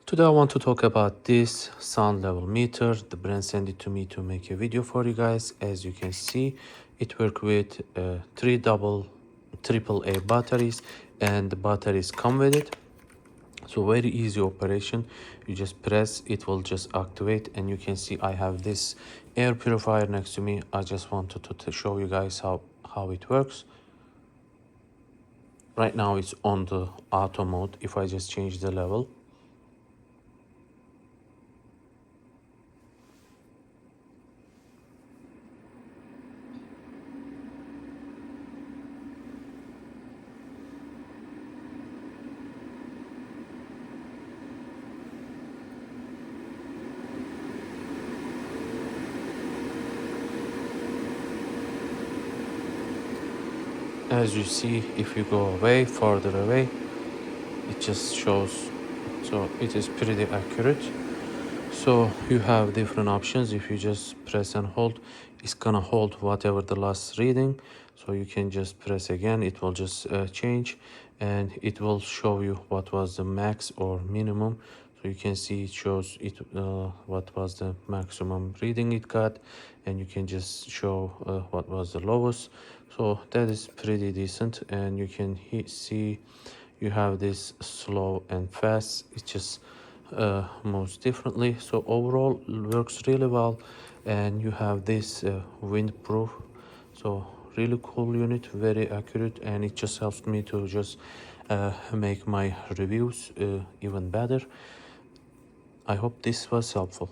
Today I want to talk about this sound level meter. The brand sent it to me to make a video for you guys. As you can see, it works with three triple A batteries, and the batteries come with it. So very easy operation. You just press, it will just activate, and you can see I have this air purifier next to me. I just wanted to show you guys how it works. Right now it's on the auto mode. If I just change the level, as you see, if you go away, further away, it just shows. So it is pretty accurate. So you have different options. If you just press and hold, it's gonna hold whatever the last reading. So you can just press again, it will just change, and it will show you what was the max or minimum. So you can see it shows it what was the maximum reading it got, and you can just show what was the lowest. So that is pretty decent, and you can see you have this slow and fast. It just moves differently. So overall works really well, and you have this windproof. So really cool unit, very accurate, and it just helps me to just make my reviews even better. I hope this was helpful.